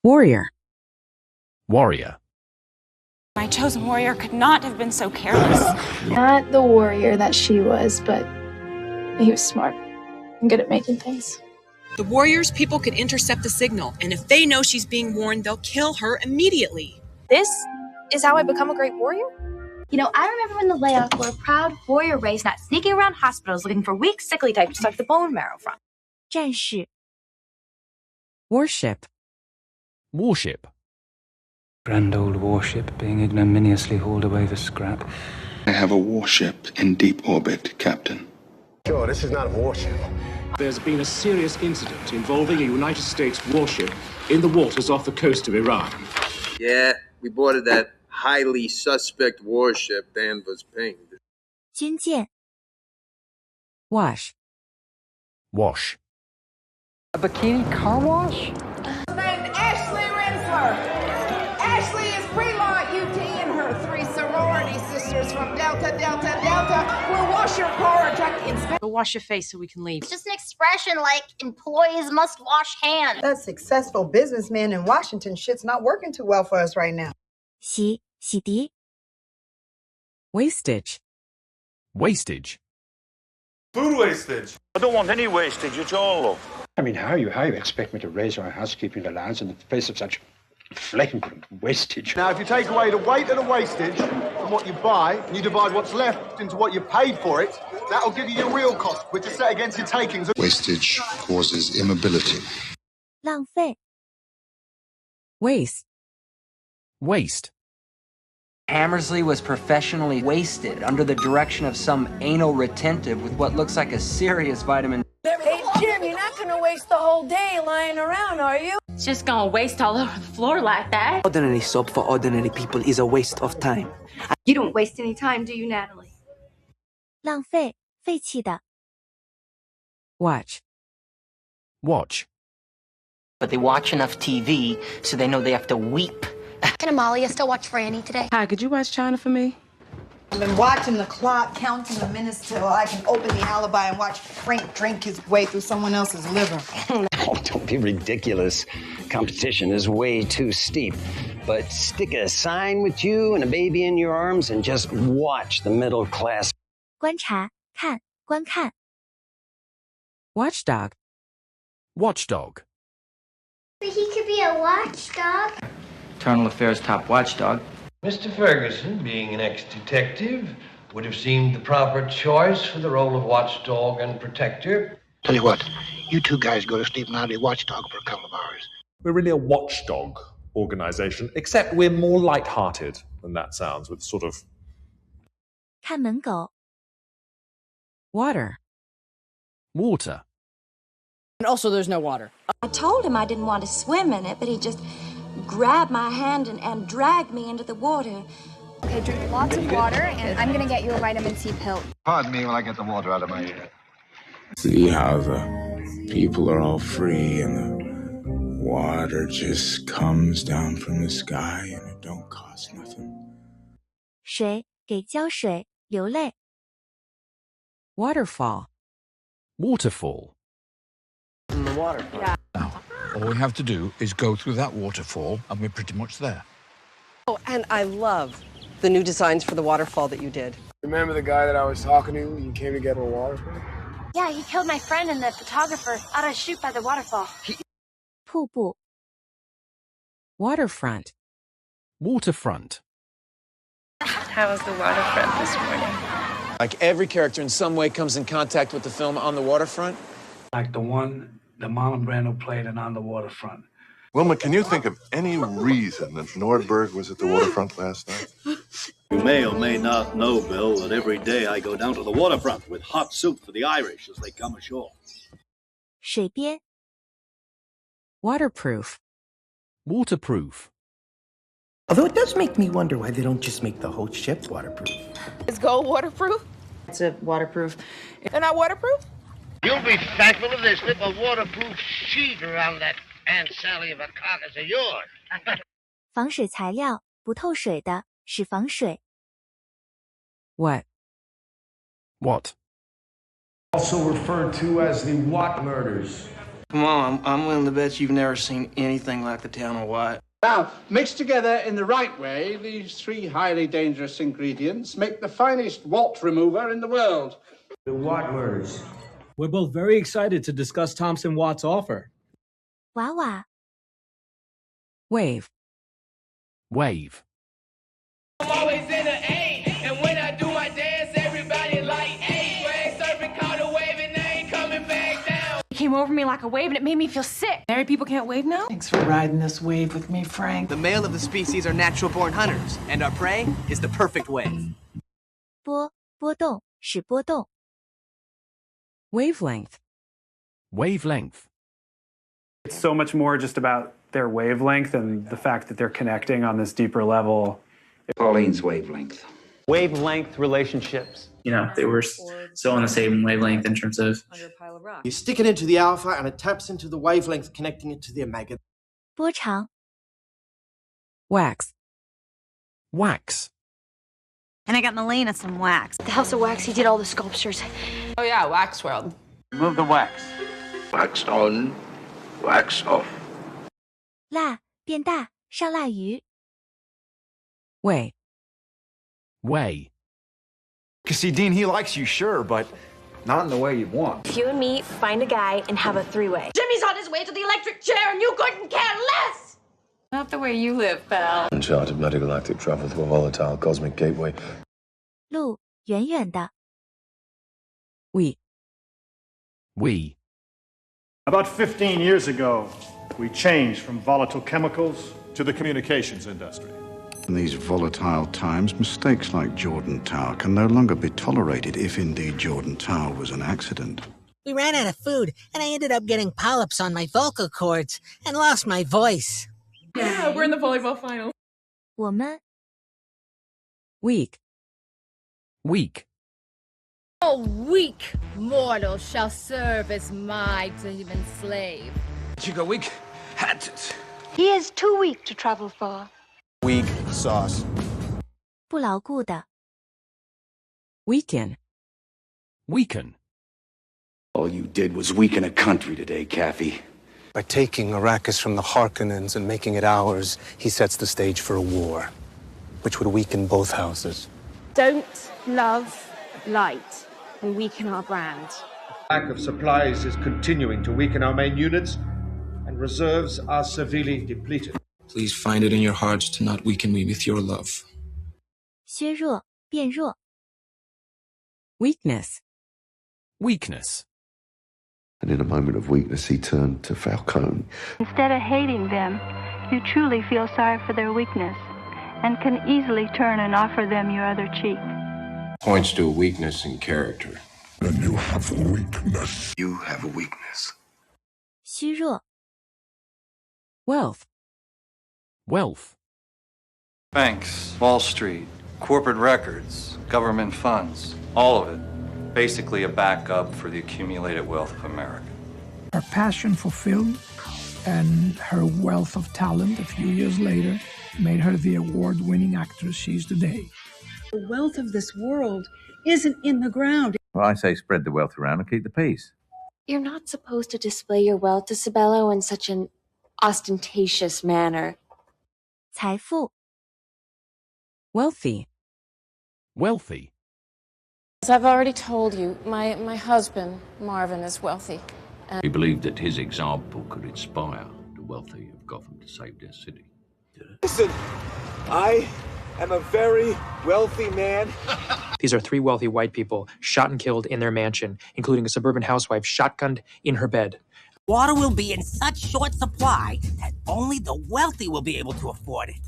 Warrior. Warrior. My chosen warrior could not have been so careless. Not the warrior that she was, but he was smart and good at making things. The warrior's people could intercept the signal, and if they know she's being warned, they'll kill her immediately. This is how I become a great warrior? You know, I remember when the layoff were a proud warrior race, not sneaking around hospitals looking for weak, sickly types to suck the bone marrow from. 战士. Warship. Warship. Grand old warship being ignominiously hauled away for scrap. I have a warship in deep orbit, Captain. Sure, this is not a warship. There's been a serious incident involving a United States warship in the waters off the coast of Iran. Yeah, we boarded that highly suspect warship Dan was pinged. 军舰. Wash. Wash. A bikini car wash? Named Ashley Rensler. Ashley is pre-law at UT, and her 3 sorority sisters from Delta will wash your car or truck inspect. Go wash your face so we can leave. It's just an expression like employees must wash hands. That successful businessman in Washington shit's not working too well for us right now. 洗涤. Wastage. Wastage. Food wastage. I don't want any wastage at all. I mean, how you expect me to raise our housekeeping allowance in the face of such flagrant wastage? Now, if you take away the weight of the wastage from what you buy, and you divide what's left into what you paid for it, that'll give you your real cost, which is set against your takings. Wastage causes immobility. 浪费. Waste. Waste. Hammersley was professionally wasted under the direction of some anal retentive with what looks like a serious vitamin. Hey, Jim, you're not going to waste the whole day lying around, are you? It's just gonna waste all over the floor like that. Ordinary soap for ordinary people is a waste of time. You don't waste any time, do you, Natalie? 浪费, 废弃的. Watch. Watch. But they watch enough TV so they know they have to weep. Can Amalia still watch Franny today? Hi, could you watch China for me? I've been watching the clock, counting the minutes till I can open the alibi and watch Frank drink his way through someone else's liver. Oh, don't be ridiculous. Competition is way too steep. But stick a sign with you and a baby in your arms and just watch the middle class. 观察, 看, 观看. Watchdog. Watchdog. But he could be a watchdog. Internal Affairs top watchdog. Mr. Ferguson, being an ex-detective, would have seemed the proper choice for the role of watchdog and protector. Tell you what, you two guys go to sleep and I'll be watchdog for a couple of hours. We're really a watchdog organization, except we're more light-hearted than that sounds, with sort of... 看门狗. Water. Water. And also there's no water. I told him I didn't want to swim in it, but he just grabbed my hand and dragged me into the water. Okay, drink lots of water, and I'm gonna get you a vitamin C pill. Pardon me while I get the water out of my ear. See how the people are all free and the water just comes down from the sky and it don't cost nothing. 水, 给浇水, 流泪. Waterfall. Waterfall. In the waterfall. Yeah. Now, all we have to do is go through that waterfall and we're pretty much there. Oh, and I love the new designs for the waterfall that you did. Remember the guy that I was talking to and you came to get a waterfall? Yeah, he killed my friend and the photographer out of a shoot by the waterfall. 瀑布. Waterfront. Waterfront. How was the waterfront this morning? Like every character in some way comes in contact with the film On the Waterfront? Like the one that Marlon Brando played in On the Waterfront. Wilma, can you think of any reason that Nordberg was at the waterfront last night? You may or may not know, Bill, that every day I go down to the waterfront with hot soup for the Irish as they come ashore. 水边. Waterproof. Waterproof. Although it does make me wonder why they don't just make the whole ship waterproof. Is gold waterproof? It's a waterproof. They're not waterproof? You'll be thankful if they slip a waterproof sheet around that Aunt Sally of a carcass of yours. 防水材料, 不透水的, 使防水. What? What? Also referred to as the Watt murders. Come on, I'm willing to bet you've never seen anything like the town of White. Now, mixed together in the right way, these three highly dangerous ingredients make the finest wart remover in the world. The Watt words. We're both very excited to discuss Thompson Watt's offer. 娃娃 Wave. Wave. I'm always in an A, and when I do my dance, everybody like A. Wave surfing, caught a wave, and they ain't coming back down. It came over me like a wave and it made me feel sick. Married people can't wave now? Thanks for riding this wave with me, Frank. The male of the species are natural-born hunters, and our prey is the perfect wave. 波动是波动 Wavelength. Wavelength. It's so much more just about their wavelength and the fact that they're connecting on this deeper level. Pauline's wavelength. Wavelength relationships. You know, they were still on the same wavelength in terms of... You stick it into the alpha and it taps into the wavelength connecting it to the omega. 波长 Wax. Wax. And I got Melena some wax. The House of Wax, he did all the sculptures. Oh yeah, Wax World. Remove the wax. Wax on, wax off. 辣变大上辣鱼 Way. Way. See, Dean, he likes you, sure, but not in the way you want. If you and me find a guy and have a three-way. Jimmy's on his way to the electric chair and you couldn't care less! Not the way you live, pal. Uncharted metagalactic travel through a volatile cosmic gateway. 路远远的 We. We. About 15 years ago, we changed from volatile chemicals to the communications industry. In these volatile times, mistakes like Jordan Tower can no longer be tolerated if indeed Jordan Tower was an accident. We ran out of food, and I ended up getting polyps on my vocal cords and lost my voice. Yeah, we're in the volleyball final. 我们 Weak. Weak. Oh, weak mortal shall serve as my demon slave. Chico weak. Had it. He is too weak to travel far. Weak sauce. 不牢固的 Weaken. Weaken. All you did was weaken a country today, Kathy. By taking Arrakis from the Harkonnens and making it ours, he sets the stage for a war, which would weaken both houses. Don't love light and weaken our brand. Lack of supplies is continuing to weaken our main units, and reserves are severely depleted. Please find it in your hearts to not weaken me with your love. 削弱变弱 Weakness. Weakness. And in a moment of weakness, he turned to Falcone. Instead of hating them, you truly feel sorry for their weakness and can easily turn and offer them your other cheek. Points to a weakness in character. Then you have a weakness. You have a weakness. 虚弱 Wealth. Wealth. Banks, Wall Street, corporate records, government funds, all of it. Basically a backup for the accumulated wealth of America. Her passion for film and her wealth of talent a few years later made her the award-winning actress she is today. The wealth of this world isn't in the ground. Well, I say spread the wealth around and keep the peace. You're not supposed to display your wealth to Sibello in such an ostentatious manner. 财富 Wealthy. Wealthy. As I've already told you, my husband, Marvin, is wealthy. He believed that his example could inspire the wealthy of Gotham to save their city. Listen, I am a very wealthy man. These are three wealthy white people shot and killed in their mansion, including a suburban housewife shotgunned in her bed. Water will be in such short supply that only the wealthy will be able to afford it.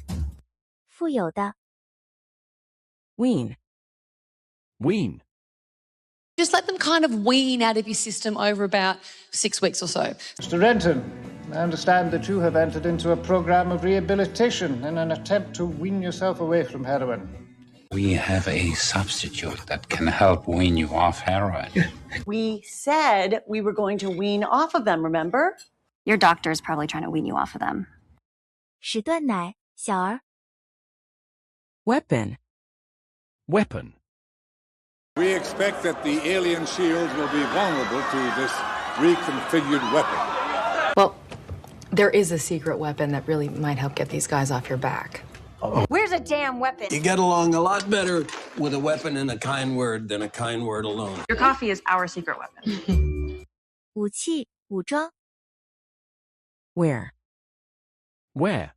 富有的 Wean. Wean. Just let them kind of wean out of your system over about 6 weeks or so. Mr. Renton, I understand that you have entered into a program of rehabilitation in an attempt to wean yourself away from heroin. We have a substitute that can help wean you off heroin. We said we were going to wean off of them, remember? Your doctor is probably trying to wean you off of them. 时断奶小儿 Weapon. Weapon. We expect that the alien shield will be vulnerable to this reconfigured weapon. There is a secret weapon that really might help get these guys off your back. Where's a damn weapon? You get along a lot better with a weapon and a kind word than a kind word alone. Your coffee is our secret weapon. 武器、武装。 Where? Where?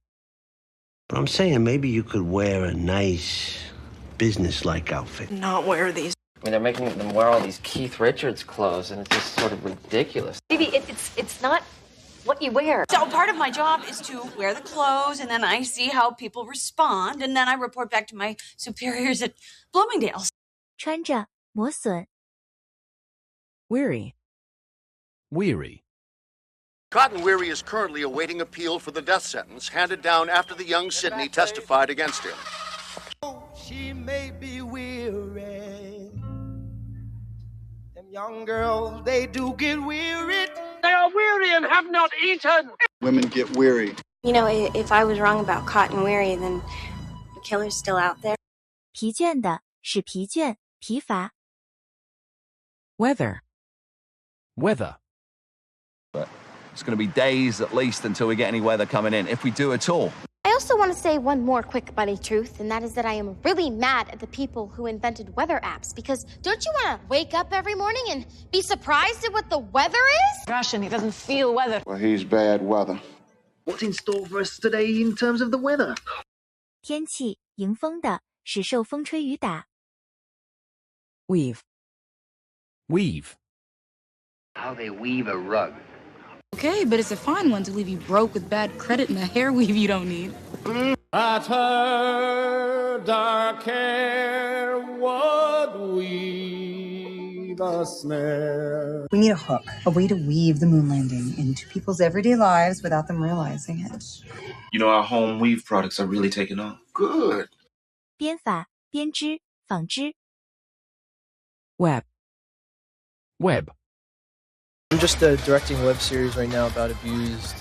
I'm saying maybe you could wear a nice business-like outfit. Not wear these. I mean, they're making them wear all these Keith Richards clothes, and it's just sort of ridiculous. Maybe it's not what you wear. So part of my job is to wear the clothes, and then I see how people respond, and then I report back to my superiors at Bloomingdale's. 穿着，磨损。 Weary. Weary. Cotton Weary is currently awaiting appeal for the death sentence handed down after the young Sidney testified against him. She may be weary. Them young girls, they do get weary. They are weary and have not eaten. Women get weary. You know, if I was wrong about Cotton Weary, then the killer's still out there. 疲倦的，使疲倦、疲乏。 Weather. Weather. But it's going to be days at least until we get any weather coming in, if we do at all. I also want to say one more quick buddy truth, and that is that I am really mad at the people who invented weather apps, because don't you want to wake up every morning and be surprised at what the weather is? Russian, he doesn't feel weather. Well, he's bad weather. What's in store for us today in terms of the weather? 天气，迎风的，使受风吹雨打。 Weave. Weave. How they weave a rug. Okay, but it's a fine one to leave you broke with bad credit and a hair weave you don't need. At her dark hair would weave a snare. We need a hook, a way to weave the moon landing into people's everyday lives without them realizing it. You know, our home weave products are really taking off. Good. 编法、编织、纺织。 Web. Web. I'm just directing a web series right now about abused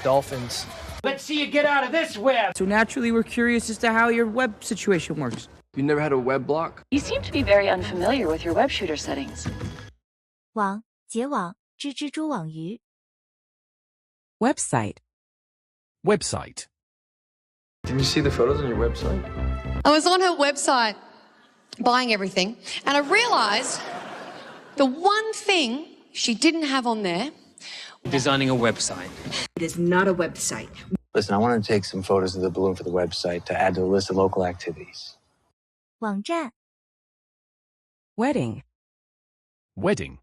dolphins. Let's see you get out of this web. So naturally, we're curious as to how your web situation works. You never had a web block? You seem to be very unfamiliar with your web shooter settings. 网、结网、织蜘蛛网鱼。 Website. Website. Did you see the photos on your website? I was on her website buying everything, and I realized the one thing she didn't have on there. Designing a website. It is not a website. Listen, I want to take some photos of the balloon for the website to add to the list of local activities. 网站。 Wedding. Wedding.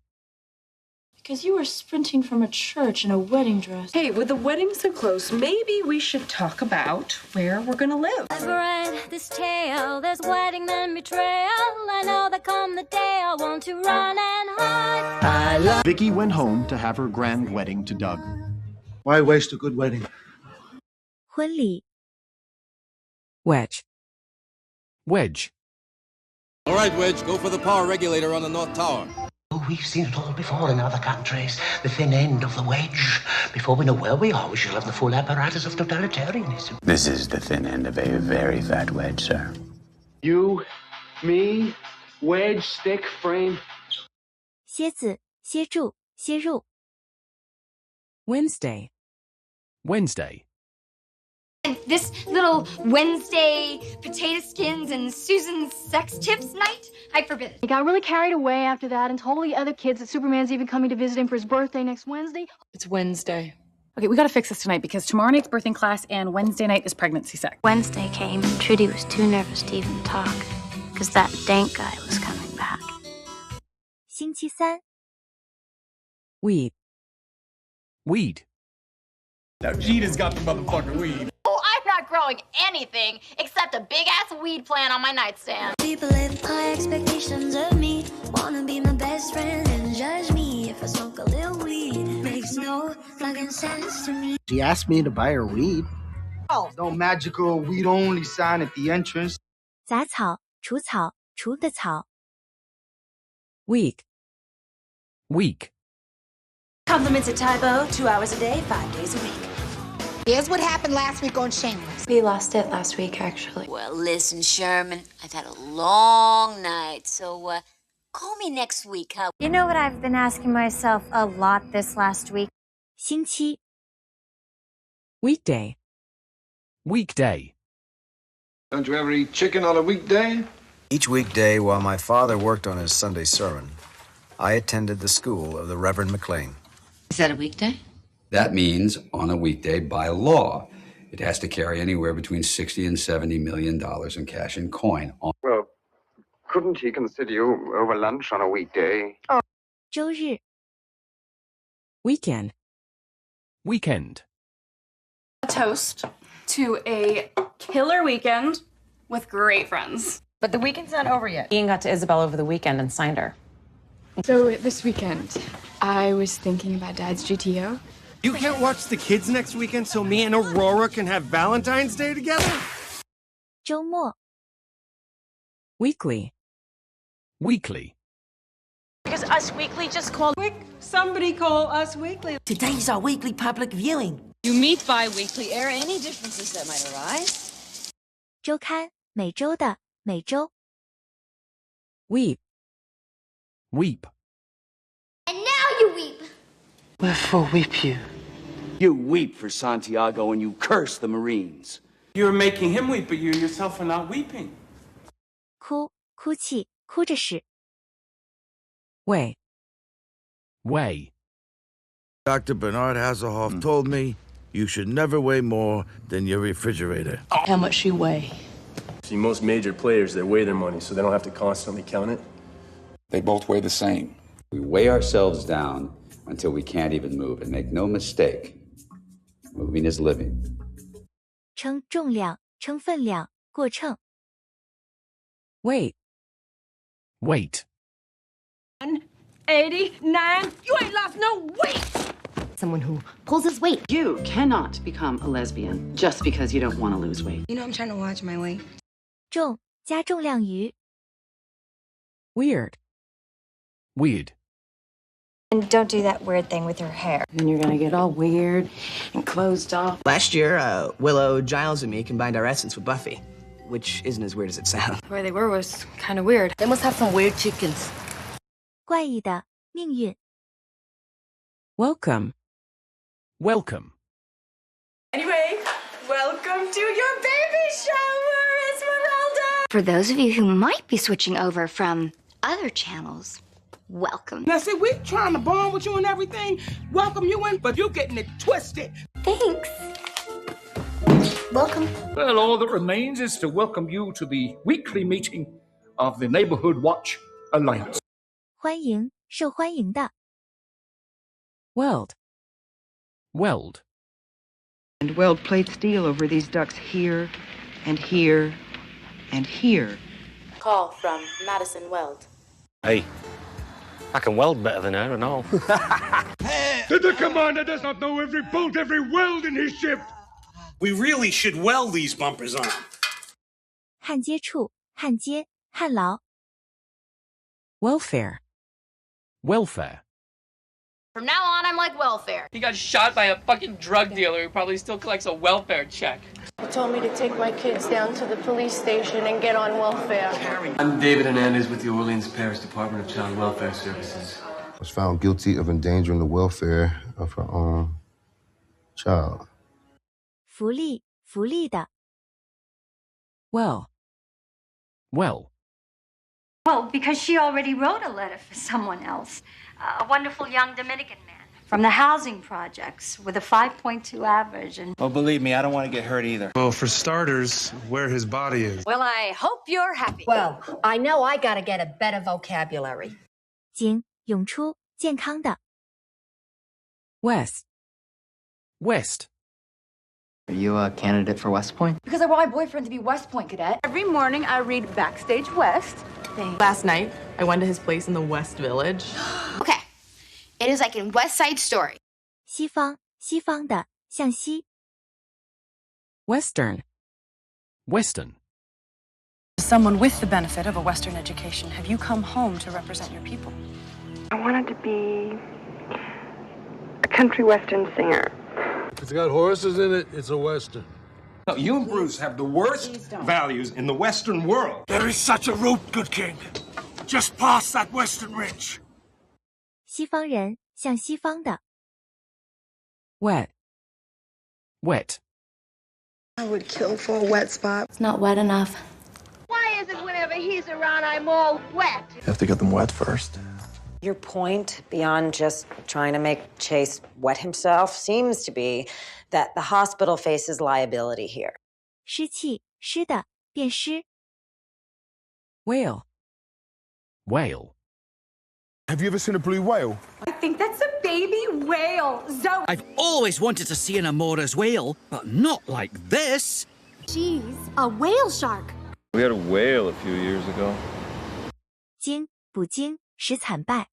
Because you were sprinting from a church in a wedding dress. Hey, with the wedding so close, maybe we should talk about where we're gonna live. I've read this tale, there's wedding then betrayal. I know that come the day I want to run and hide. Vicky went home to have her grand wedding to Doug. Why waste a good wedding? 婚礼。 Wedge. Wedge. All right, Wedge, go for the power regulator on the North Tower. Oh, we've seen it all before in other countries. The thin end of the wedge. Before we know where we are, we shall have the full apparatus of totalitarianism. This is the thin end of a very fat wedge, sir. You, me, wedge, stick, frame. 蝎子、蝎柱、蝎入。 Wednesday. Wednesday. And this little Wednesday potato skins and Susan's sex tips night, I forbid it. He got really carried away after that and told the other kids that Superman's even coming to visit him for his birthday next Wednesday. It's Wednesday. Okay, we gotta fix this tonight because tomorrow night's birthing class and Wednesday night is pregnancy sex. Wednesday came and Trudy was too nervous to even talk because that dank guy was coming back. 星期三。 Weed. Weed. Now, Gina's got the motherfucking weed. Oh, I'm not growing anything except a big-ass weed plant on my nightstand. People have high expectations of me. Wanna be my best friend and judge me if I smoke a little weed. Makes no fucking sense to me. She asked me to buy her weed. Oh, no magical weed-only sign at the entrance. 杂草、除草、除的草。 Week. Week. Compliments a typo, 2 hours a day, 5 days a week. Here's what happened last week on Shameless. We lost it last week, actually. Well, listen, Sherman, I've had a long night, so, call me next week, huh? You know what I've been asking myself a lot this last week? 星期 Weekday. Weekday. Don't you ever eat chicken on a weekday? Each weekday, while my father worked on his Sunday sermon, I attended the school of the Reverend McLean. Is that a weekday? That means on a weekday by law. It has to carry anywhere between $60 and $70 million in cash and coin. Well, couldn't he consider you over lunch on a weekday? 周日 Weekend. Weekend. A toast to a killer weekend with great friends. But the weekend's not over yet. Ian got to Isabel over the weekend and signed her. So this weekend, I was thinking about Dad's GTO. You can't watch the kids next weekend so me and Aurora can have Valentine's Day together? 周末 Weekly. Weekly. Because Us Weekly just called. Somebody call Us Weekly. Today's our weekly public viewing. You meet bi-weekly, air any differences that might arise. 周刊每周的每周 Weep. Weep. And now you weep. Wherefore weep you? You weep for Santiago and you curse the Marines. You're making him weep, but you yourself are not weeping. 哭哭泣哭着使 Way. Weigh. Dr. Bernard Hasselhoff told me you should never weigh more than your refrigerator. How much she weigh? See, most major players, they weigh their money so they don't have to constantly count it. They both weigh the same. We weigh ourselves down until we can't even move. And make no mistake, moving is living. 称重量称分量过秤 Wait. Wait. 189. You ain't lost no weight. Someone who pulls his weight. You cannot become a lesbian just because you don't want to lose weight. You know, I'm trying to watch my weight. 重加重量于 Weird. Weird. And don't do that weird thing with your hair. Then you're gonna get all weird and closed off. Last year, Willow, Giles, and me combined our essence with Buffy, which isn't as weird as it sounds. The way they were was kind of weird. They must have some weird chickens. 怪异的命运 Welcome. Welcome. Anyway, welcome to your baby shower, Esmeralda! For those of you who might be switching over from other channels, welcome. Now, see, we trying to bond with you and everything, welcome you in, but you getting it twisted. Thanks. Welcome. Well, all that remains is to welcome you to the weekly meeting of the Neighborhood Watch Alliance. 欢迎受欢迎的 Weld. Weld. And weld plate steel over these ducts here, and here, and here. Call from Madison Weld. Hey, I can weld better than her and all. The commander does not know every bolt, every weld in his ship. We really should weld these bumpers on. 焊接处焊接焊牢 Welfare. Welfare. From now on, I'm like welfare. He got shot by a fucking drug dealer who probably still collects a welfare check. He told me to take my kids down to the police station and get on welfare. I'm David Hernandez with the Orleans Parish Department of Child Welfare Services. Was found guilty of endangering the welfare of her own child. 福利福利的 Well. Well. Well, because she already wrote a letter for someone else. A wonderful young Dominican man from the housing projects with a 5.2 average and... Well, believe me, I don't want to get hurt either. Well, for starters, where his body is. Well, I hope you're happy. Well, I know I gotta get a better vocabulary. 仅涌出健康的 West. West. Are you a candidate for West Point? Because I want my boyfriend to be West Point cadet. Every morning I read Backstage West. Last night, I went to his place in the West Village. Okay. It is like in West Side Story. 西方西方的向西 Western. Western. Someone with the benefit of a Western education, have you come home to represent your people? I wanted to be a country western singer. If it's got horses in it, it's a Western. No, you and Bruce have the worst values in the Western world. There is such a route, good king. Just past that Western Ridge. 西方人向西方的 Wet. Wet. I would kill for a wet spot. It's not wet enough. Why is it whenever he's around, I'm all wet? You have to get them wet first. Your point, beyond just trying to make Chase wet himself, seems to be that the hospital faces liability here. 湿气，湿的，变湿。 Whale. Whale. Have you ever seen a blue whale? I think that's a baby whale. Zoe. I've always wanted to see an Amora's whale, but not like this. She's a whale shark. We had a whale a few years ago. 精，捕鲸，使惨败。